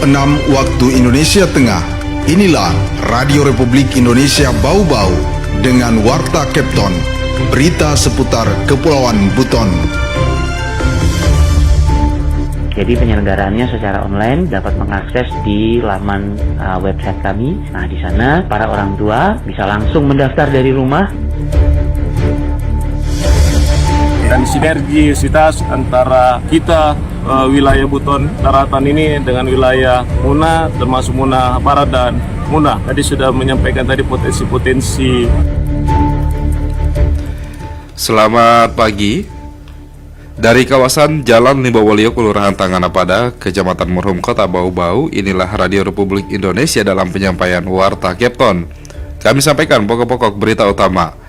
6 waktu Indonesia Tengah. Inilah Radio Republik Indonesia Bau-Bau dengan Warta Kepton, berita seputar Kepulauan Buton. Jadi penyelenggaraannya secara online dapat mengakses di laman website kami. Nah, di sana para orang tua bisa langsung mendaftar dari rumah. Dan sinergisitas antara kita wilayah Buton Daratan ini dengan wilayah Muna, termasuk Muna Barat dan Muna. Tadi sudah menyampaikan tadi potensi-potensi. Selamat pagi. Dari kawasan Jalan Limbawolio, Kelurahan Tanganapada, Kecamatan Merhum, Kota Bau-Bau, inilah Radio Republik Indonesia dalam penyampaian Warta Kepton. Kami sampaikan pokok-pokok berita utama.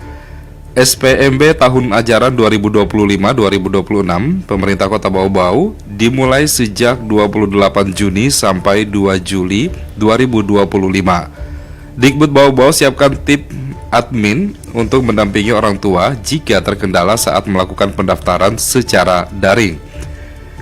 SPMB tahun ajaran 2025-2026 pemerintah Kota Bau-Bau dimulai sejak 28 Juni sampai 2 Juli 2025. Dikbud Bau-Bau siapkan tim admin untuk mendampingi orang tua jika terkendala saat melakukan pendaftaran secara daring.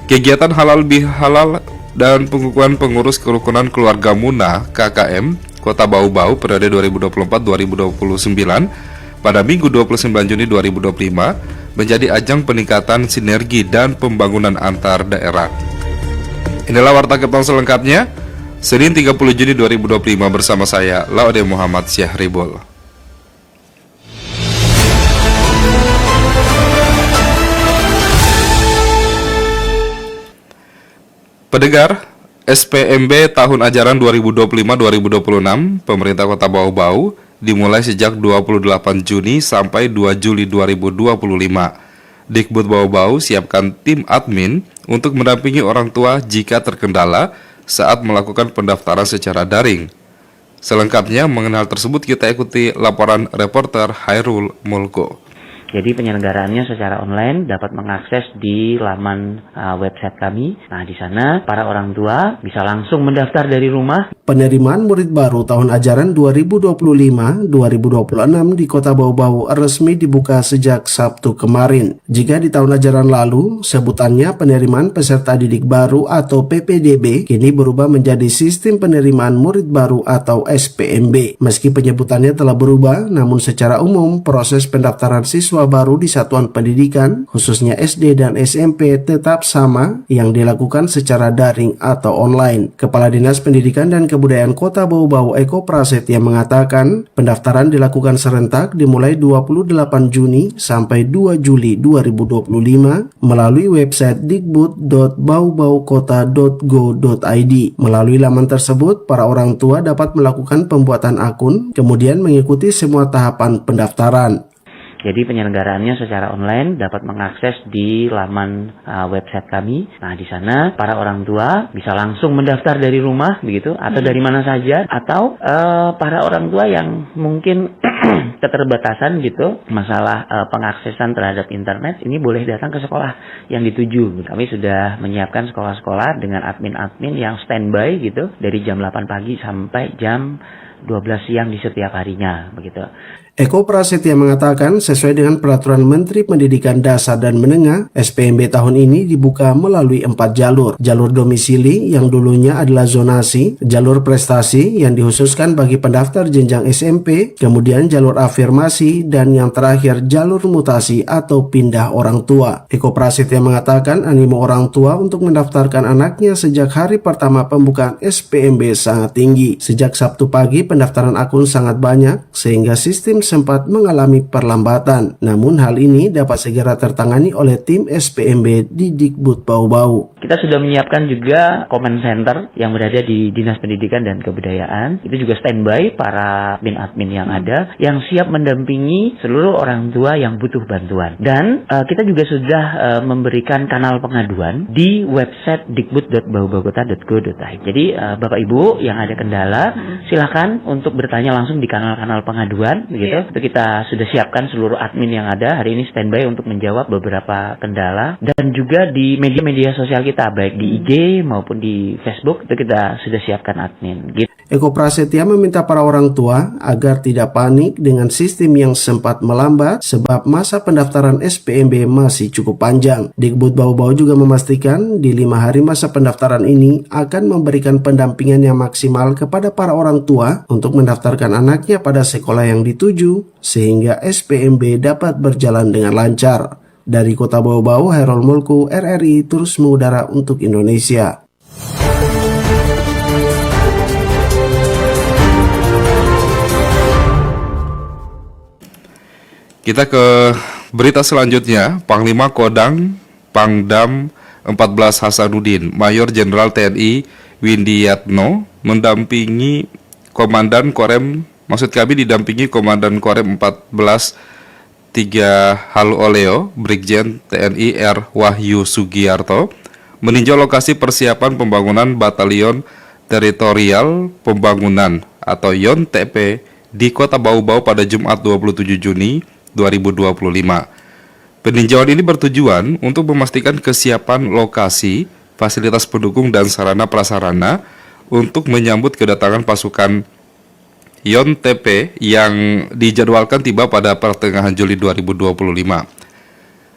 Kegiatan halal bihalal dan pengukuhan pengurus kerukunan keluarga Muna KKM Kota Bau-Bau periode 2024-2029 pada Minggu 29 Juni 2025 menjadi ajang peningkatan sinergi dan pembangunan antar daerah. Inilah Warta Kepton selengkapnya, Senin 30 Juni 2025 bersama saya, Laude Muhammad Syahribul. Pendengar, SPMB tahun ajaran 2025-2026 pemerintah Kota Bau-Bau dimulai sejak 28 Juni sampai 2 Juli 2025. Dikbud Bau-Bau siapkan tim admin untuk mendampingi orang tua jika terkendala saat melakukan pendaftaran secara daring. Selengkapnya mengenal tersebut kita ikuti laporan reporter Hairul Mulko. Jadi penyelenggaraannya secara online dapat mengakses di laman website kami. Nah, di sana para orang tua bisa langsung mendaftar dari rumah. Penerimaan murid baru tahun ajaran 2025-2026 di Kota Bau-Bau resmi dibuka sejak Sabtu kemarin. Jika di tahun ajaran lalu sebutannya penerimaan peserta didik baru atau PPDB, kini berubah menjadi sistem penerimaan murid baru atau SPMB. Meski penyebutannya telah berubah, namun secara umum proses pendaftaran siswa baru di satuan pendidikan, khususnya SD dan SMP tetap sama yang dilakukan secara daring atau online. Kepala Dinas Pendidikan dan Kebudayaan Kota Bau-Bau Eko Prasetya mengatakan, pendaftaran dilakukan serentak dimulai 28 Juni sampai 2 Juli 2025 melalui website dikbud.baubaukota.go.id. Melalui laman tersebut, para orang tua dapat melakukan pembuatan akun, kemudian mengikuti semua tahapan pendaftaran. Jadi penyelenggaraannya secara online dapat mengakses di laman website kami. Nah, di sana para orang tua bisa langsung mendaftar dari rumah begitu atau dari mana saja, atau para orang tua yang mungkin keterbatasan gitu masalah pengaksesan terhadap internet, ini boleh datang ke sekolah yang dituju. Kami sudah menyiapkan sekolah-sekolah dengan admin-admin yang standby gitu dari jam 8 pagi sampai jam 12 siang di setiap harinya begitu. Eko Prasetya mengatakan sesuai dengan Peraturan Menteri Pendidikan Dasar dan Menengah, SPMB tahun ini dibuka melalui 4 jalur. Jalur domisili yang dulunya adalah zonasi, jalur prestasi yang dikhususkan bagi pendaftar jenjang SMP, kemudian jalur afirmasi, dan yang terakhir jalur mutasi atau pindah orang tua. Eko Prasetya mengatakan animo orang tua untuk mendaftarkan anaknya sejak hari pertama pembukaan SPMB sangat tinggi. Sejak Sabtu pagi pendaftaran akun sangat banyak sehingga sistem sempat mengalami perlambatan. Namun hal ini dapat segera tertangani oleh tim SPMB di Dikbud Bau-Bau. Kita sudah menyiapkan juga comment center yang berada di Dinas Pendidikan dan Kebudayaan. Itu juga standby para admin-admin yang ada yang siap mendampingi seluruh orang tua yang butuh bantuan. Dan kita juga sudah memberikan kanal pengaduan di website dikbud.baubaukota.go.id. Jadi Bapak Ibu yang ada kendala, silakan silakan untuk bertanya langsung di kanal-kanal pengaduan begitu. Itu kita sudah siapkan seluruh admin yang ada hari ini standby untuk menjawab beberapa kendala, dan juga di media-media sosial kita baik di IG maupun di Facebook itu kita sudah siapkan admin gitu. Eko Prasetya meminta para orang tua agar tidak panik dengan sistem yang sempat melambat sebab masa pendaftaran SPMB masih cukup panjang. Dikbud Bau-Bau juga memastikan di 5 hari masa pendaftaran ini akan memberikan pendampingan yang maksimal kepada para orang tua untuk mendaftarkan anaknya pada sekolah yang dituju sehingga SPMB dapat berjalan dengan lancar. Dari Kota Bau-Bau, Hairul Mulku, RRI terus mengudara untuk Indonesia. Kita ke berita selanjutnya. Panglima Kodam Pangdam 14 Hasanuddin, Mayor Jenderal TNI Windiatno didampingi Komandan Korem Korem 14 3 Haluoleo, Brigjen TNI R. Wahyu Sugiarto meninjau lokasi persiapan pembangunan Batalion Teritorial Pembangunan atau YON-TP di Kota Bau-Bau pada Jumat 27 Juni 2025. Peninjauan ini bertujuan untuk memastikan kesiapan lokasi, fasilitas pendukung dan sarana prasarana untuk menyambut kedatangan pasukan YON-TP yang dijadwalkan tiba pada pertengahan Juli 2025.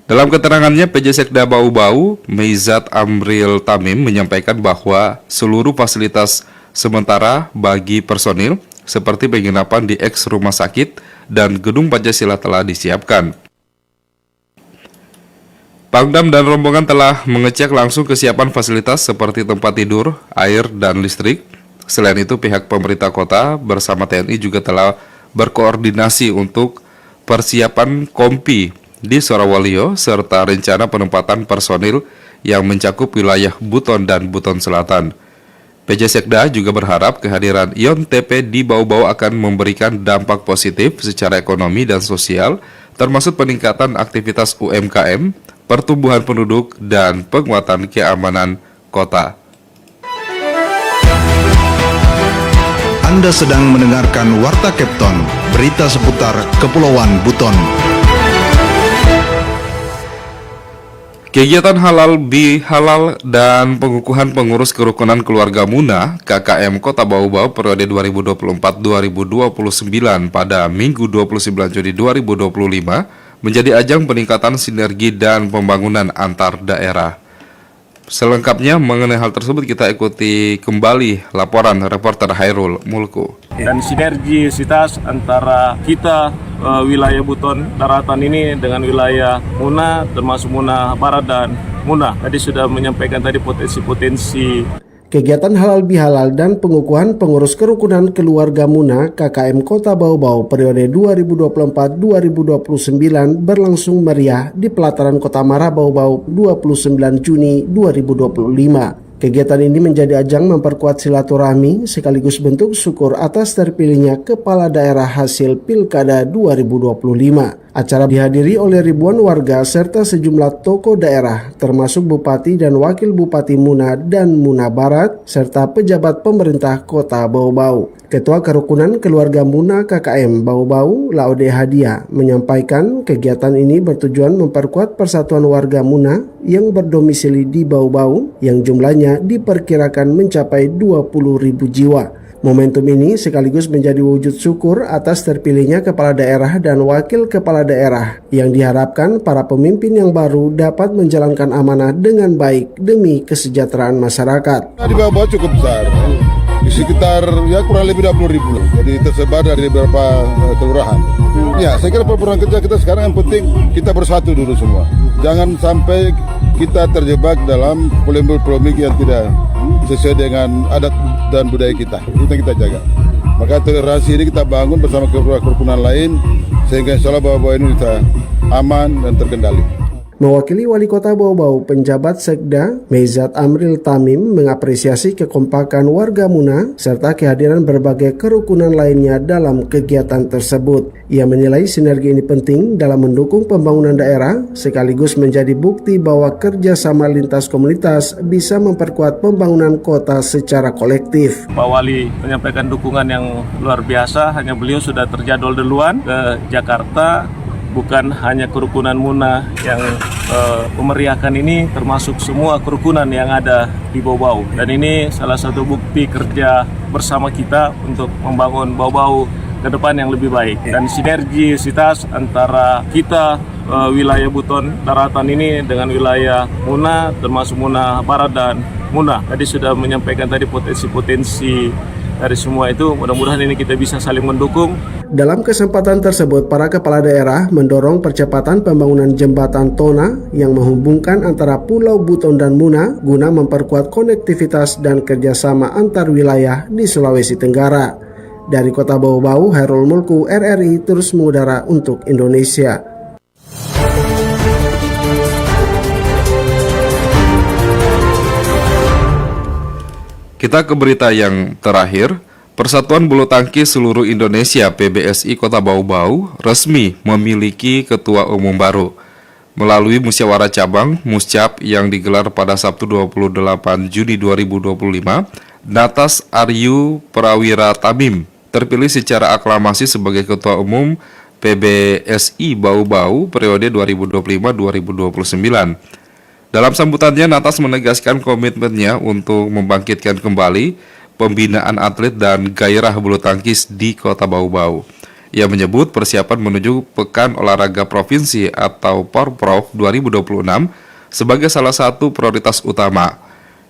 Dalam keterangannya, PJ Sekda Bau-Bau, Meizat Amril Tamim menyampaikan bahwa seluruh fasilitas sementara bagi personil seperti penginapan di eks rumah sakit dan gedung Pancasila telah disiapkan. Pangdam dan rombongan telah mengecek langsung kesiapan fasilitas seperti tempat tidur, air, dan listrik. Selain itu, pihak pemerintah kota bersama TNI juga telah berkoordinasi untuk persiapan kompi di Sorowalio serta rencana penempatan personil yang mencakup wilayah Buton dan Buton Selatan. PJ Sekda juga berharap kehadiran YON-TP di Bau-Bau akan memberikan dampak positif secara ekonomi dan sosial, termasuk peningkatan aktivitas UMKM, pertumbuhan penduduk, dan penguatan keamanan kota. Anda sedang mendengarkan Warta Kepton, berita seputar Kepulauan Buton. Kegiatan halal bihalal dan pengukuhan pengurus kerukunan keluarga Muna KKM Kota Bau-Bau periode 2024-2029 pada Minggu 29 Juni 2025 menjadi ajang peningkatan sinergi dan pembangunan antar daerah. Selengkapnya mengenai hal tersebut kita ikuti kembali laporan reporter Hairul Mulku. Dan sinergisitas antara kita wilayah Buton Daratan ini dengan wilayah Muna, termasuk Muna Barat dan Muna. Tadi sudah menyampaikan tadi potensi-potensi. Kegiatan halal bihalal dan pengukuhan pengurus kerukunan keluarga Muna KKM Kota Bau-Bau periode 2024-2029 berlangsung meriah di pelataran Kota Mara Bau-Bau 29 Juni 2025. Kegiatan ini menjadi ajang memperkuat silaturahmi sekaligus bentuk syukur atas terpilihnya kepala daerah hasil Pilkada 2025. Acara dihadiri oleh ribuan warga serta sejumlah tokoh daerah termasuk Bupati dan Wakil Bupati Muna dan Muna Barat serta pejabat pemerintah Kota Bau-Bau. Ketua Kerukunan Keluarga Muna KKM Bau-Bau, Laude Hadia, menyampaikan kegiatan ini bertujuan memperkuat persatuan warga Muna yang berdomisili di Bau-Bau yang jumlahnya diperkirakan mencapai 20.000 jiwa. Momentum ini sekaligus menjadi wujud syukur atas terpilihnya kepala daerah dan wakil kepala daerah yang diharapkan para pemimpin yang baru dapat menjalankan amanah dengan baik demi kesejahteraan masyarakat. Di Bau-Bau cukup besar, di sekitar kurang lebih 20.000, jadi tersebar dari beberapa kelurahan. Ya, saya kira peran kerja kita sekarang yang penting kita bersatu dulu semua. Jangan sampai kita terjebak dalam polemik-polemik yang tidak sesuai dengan adat dan budaya kita. Itu kita jaga. Maka toleransi ini kita bangun bersama kerukunan lain sehingga insya Allah Bau-Bau ini bisa aman dan terkendali. Mewakili Wali Kota Bau-Bau, penjabat Sekda Meizat Amril Tamim mengapresiasi kekompakan warga Muna serta kehadiran berbagai kerukunan lainnya dalam kegiatan tersebut. Ia menilai sinergi ini penting dalam mendukung pembangunan daerah sekaligus menjadi bukti bahwa kerjasama lintas komunitas bisa memperkuat pembangunan kota secara kolektif. Pak Wali menyampaikan dukungan yang luar biasa, hanya beliau sudah terjadwal duluan ke Jakarta. Bukan hanya kerukunan Muna yang memeriahkan ini, termasuk semua kerukunan yang ada di Bau-Bau. Dan ini salah satu bukti kerja bersama kita untuk membangun Bau-Bau ke depan yang lebih baik. Dan sinergisitas antara kita, wilayah Buton Daratan ini dengan wilayah Muna, termasuk Muna Barat dan Muna. Tadi sudah menyampaikan tadi potensi-potensi dari semua itu, mudah-mudahan ini kita bisa saling mendukung. Dalam kesempatan tersebut, para kepala daerah mendorong percepatan pembangunan jembatan Tona yang menghubungkan antara Pulau Buton dan Muna guna memperkuat konektivitas dan kerjasama antar wilayah di Sulawesi Tenggara. Dari Kota Bau-Bau, Hairul Mulku, RRI terus mengudara untuk Indonesia. Kita ke berita yang terakhir. Persatuan Bulu Tangkis Seluruh Indonesia PBSI Kota Bau-Bau resmi memiliki ketua umum baru. Melalui musyawarah cabang Muscap yang digelar pada Sabtu 28 Juni 2025, Natas Aryu Prawira Tamim terpilih secara aklamasi sebagai ketua umum PBSI Bau-Bau periode 2025-2029. Dalam sambutannya, Natas menegaskan komitmennya untuk membangkitkan kembali pembinaan atlet dan gairah bulu tangkis di Kota Bau-Bau. Ia menyebut persiapan menuju Pekan Olahraga Provinsi atau Porprov 2026 sebagai salah satu prioritas utama.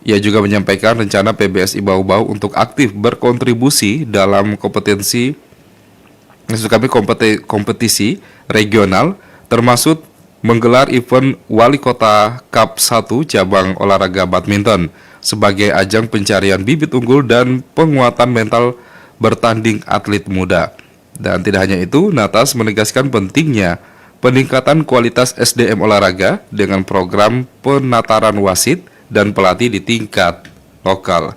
Ia juga menyampaikan rencana PBSI Bau-Bau untuk aktif berkontribusi dalam kompetisi regional, termasuk menggelar event Wali Kota Cup 1 cabang olahraga badminton sebagai ajang pencarian bibit unggul dan penguatan mental bertanding atlet muda. Dan tidak hanya itu, Natas menegaskan pentingnya peningkatan kualitas SDM olahraga dengan program penataran wasit dan pelatih di tingkat lokal.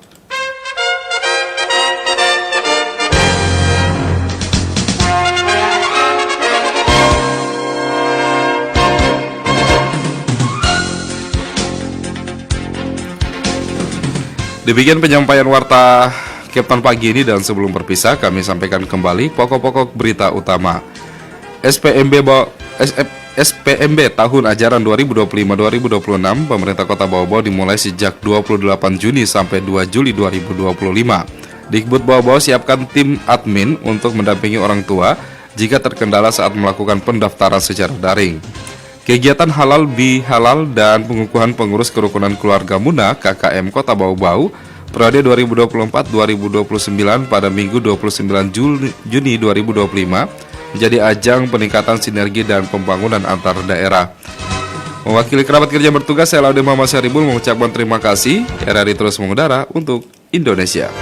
Demikian penyampaian warta Kapten pagi ini, dan sebelum berpisah kami sampaikan kembali pokok-pokok berita utama. SPMB tahun ajaran 2025-2026 pemerintah Kota Bau-Bau dimulai sejak 28 Juni sampai 2 Juli 2025. Dikbud Bau-Bau siapkan tim admin untuk mendampingi orang tua jika terkendala saat melakukan pendaftaran secara daring. Kegiatan halal bihalal dan pengukuhan pengurus kerukunan keluarga Muna KKM Kota Bau-Bau periode 2024-2029 pada Minggu 29 Juni 2025 menjadi ajang peningkatan sinergi dan pembangunan antar daerah. Mewakili kerabat kerja bertugas, saya Laude Muhammad Syaribul mengucapkan terima kasih. RRI terus mengudara untuk Indonesia.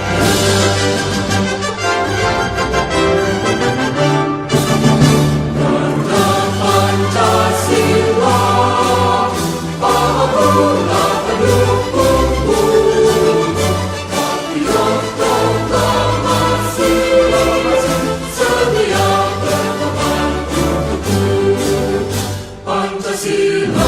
Pancasila